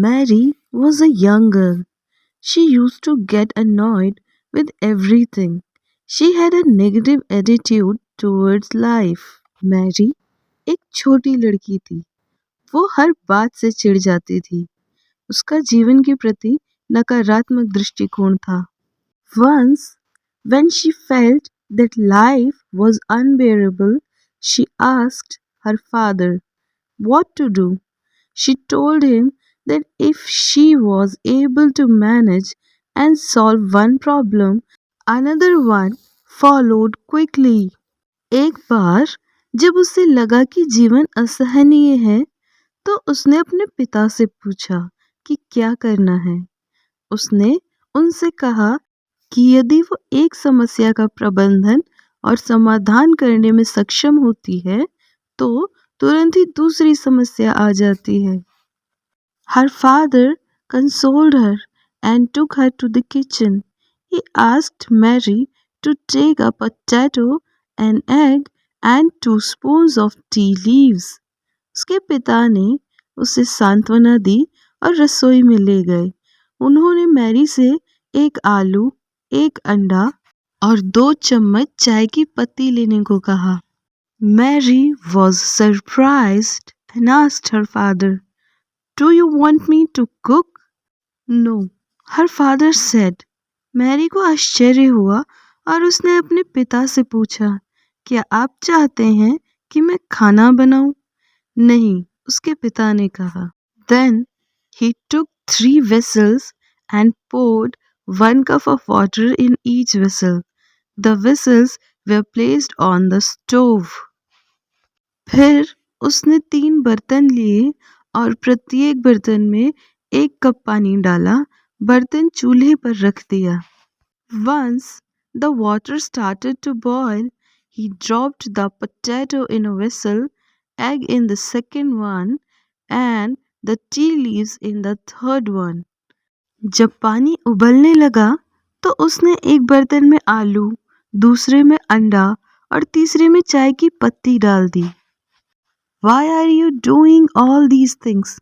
Mary was a young girl. She used to get annoyed with everything. She had a negative attitude towards life. Mary एक छोटी लड़की थी। वो हर बात से चिढ़ जाती थी। उसका जीवन के प्रति नकारात्मक दृष्टिकोण था। Once, when she felt that life was unbearable, she asked her father what to do. She told him that if she was able to manage and solve one problem, another one followed quickly. एक बार जब उसे लगा कि जीवन असहनीय है, तो उसने अपने पिता से पूछा कि क्या करना है। उसने उनसे कहा कि यदि वो एक समस्या का प्रबंधन और समाधान करने में सक्षम होती है, तो तुरंत ही दूसरी समस्या आ जाती है। Her father consoled her and took her to the kitchen. He asked Mary to take a potato, an egg, and 2 spoons of tea leaves. उसके पिता ने उसे सांत्वना दी और रसोई में ले गए। उन्होंने मैरी से एक आलू, एक अंडा और 2 चम्मच चाय की पत्ती लेने को कहा। Mary was surprised and asked her father, "Do you want me to cook?" "No," her father said. Mary को आश्चर्य हुआ और उसने अपने पिता से पूछा, क्या आप चाहते हैं कि मैं खाना बनाऊं? नहीं, उसके पिता ने कहा। Then he took 3 vessels and poured 1 cup of water in each vessel. The vessels were placed on the stove. फिर उसने 3 बर्तन लिए और प्रत्येक बर्तन में 1 कप पानी डाला। बर्तन चूल्हे पर रख दिया। Once the water started to boil, he dropped the potato in a vessel, egg in the second one, and the tea leaves in the third one. जब पानी उबलने लगा तो उसने एक बर्तन में आलू, दूसरे में अंडा और तीसरे में चाय की पत्ती डाल दी। Why are you doing all these things?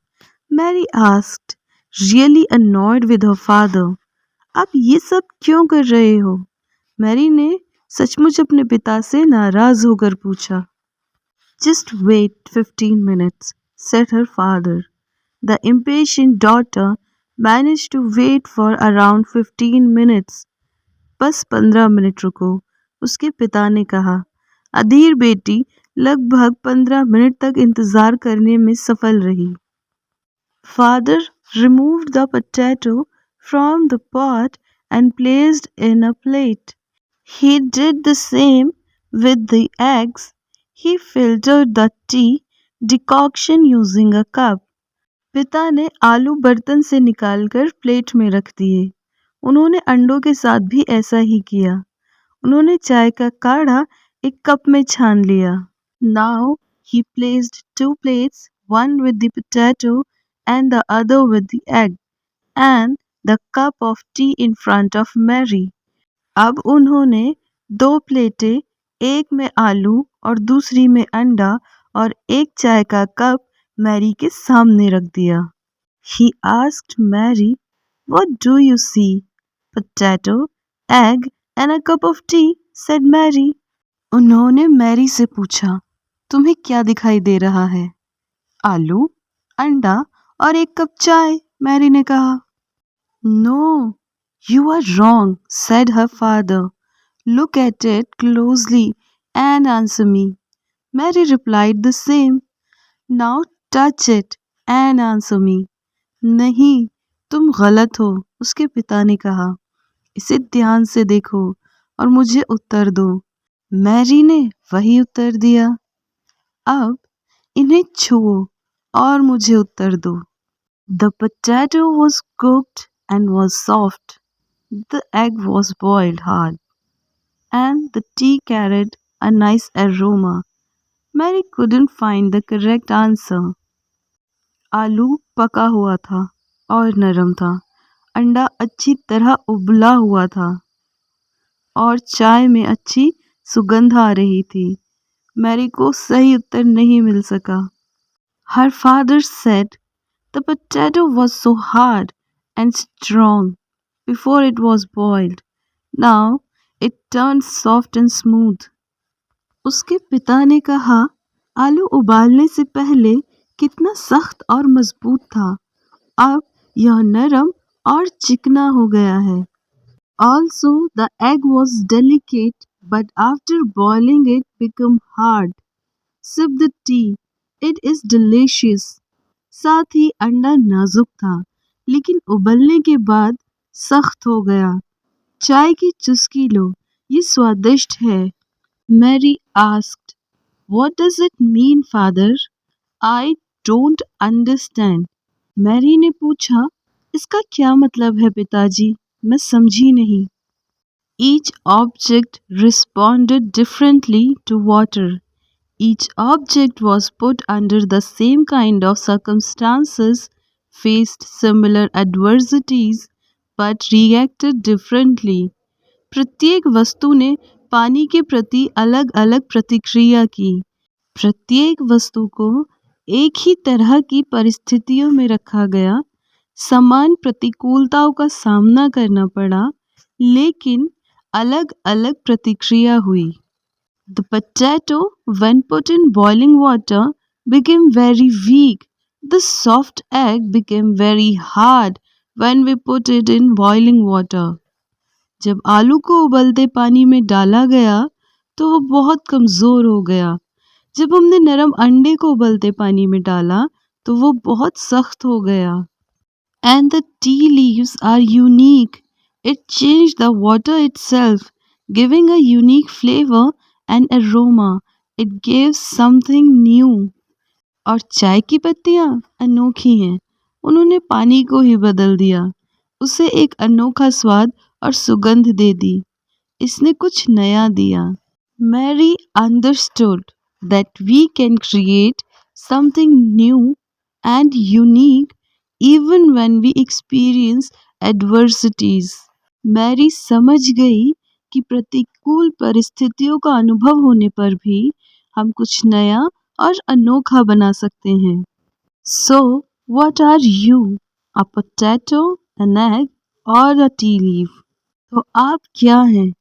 Mary asked, really annoyed with her father. आप ये सब क्यों कर रहे हो? मैरी ने सचमुच अपने पिता से नाराज होकर पूछा। Just wait 15 minutes, said her father. The impatient daughter managed to wait for around 15 minutes. बस 15 मिनट रुको, उसके पिता ने कहा। अधीर बेटी लगभग 15 मिनट तक इंतजार करने में सफल रही। Father removed the potato from the pot and placed in a plate. He did the same with the eggs. He filtered the tea decoction using a cup. पिता ने आलू बर्तन से निकालकर प्लेट में रख दिए। उन्होंने अंडों के साथ भी ऐसा ही किया। उन्होंने चाय का काढ़ा एक कप में छान लिया। Now he placed 2 plates, one with the potato and the other with the egg, and the cup of tea in front of Mary. अब उन्होंने 2 प्लेटें, एक में आलू और दूसरी में अंडा और एक चाय का कप मैरी के सामने रख दिया। He asked Mary, "What do you see?" "Potato, egg and a cup of tea," said Mary. उन्होंने मैरी से पूछा, तुम्हें क्या दिखाई दे रहा है? आलू, अंडा और एक कप चाय, मैरी ने कहा। No, you are wrong, said her father. Look at it closely and answer me. Mary replied the same. Now touch it and answer me. नहीं, तुम गलत हो, उसके पिता ने कहा। इसे ध्यान से देखो और मुझे उत्तर दो। मैरी ने वही उत्तर दिया। अब इन्हें छुओ और मुझे उत्तर दो। The potato was cooked and was soft. The egg was boiled hard, and the tea carried a nice aroma. Mary couldn't find the correct answer. आलू पका हुआ था और नरम था। अंडा अच्छी तरह उबला हुआ था और चाय में अच्छी सुगंध आ रही थी। मैरी को सही उत्तर नहीं मिल सका। Her father said, The potato was so hard and strong before it was boiled. Now it turned soft and smooth. उसके पिता ने कहा, आलू उबालने से पहले कितना सख्त और मजबूत था। अब यह नरम और चिकना हो गया है। Also, the egg was delicate, but after boiling it became hard. Sip the tea. It is delicious. साथ ही अंडा नाजुक था, लेकिन उबलने के बाद सख्त हो गया। चाय की चुस्की लो, ये स्वादिष्ट है। Mary asked, what does it mean, father? I don't understand. Mary ने पूछा, इसका क्या मतलब है पिताजी? मैं समझी नहीं। Each object responded differently to water. Each object was put under the same kind of circumstances, faced similar adversities, but reacted differently. प्रत्येक वस्तु ने पानी के प्रति अलग अलग प्रतिक्रिया की। प्रत्येक वस्तु को एक ही तरह की परिस्थितियों में रखा गया, समान प्रतिकूलताओं का सामना करना पड़ा, लेकिन अलग अलग प्रतिक्रिया हुई। The potato, when put in boiling water, became very weak. The soft egg became very hard when we put it in boiling water. जब आलू को उबलते पानी में डाला गया तो वो बहुत कमज़ोर हो गया। जब हमने नरम अंडे को उबलते पानी में डाला तो वो बहुत सख्त हो गया। And the tea leaves are unique. It changed the water itself, giving a unique flavor and aroma. It gives something new. और चाय की पत्तियाँ अनोखी हैं। उन्होंने पानी को ही बदल दिया, उसे एक अनोखा स्वाद और सुगंध दे दी। इसने कुछ नया दिया। Mary understood that we can create something new and unique even when we experience adversities. Mary समझ गई कि प्रतिकूल परिस्थितियों का अनुभव होने पर भी हम कुछ नया और अनोखा बना सकते हैं। So, what are you? A potato, an egg or a tea leaf? तो आप क्या हैं?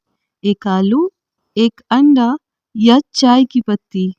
एक आलू, एक अंडा या चाय की पत्ती?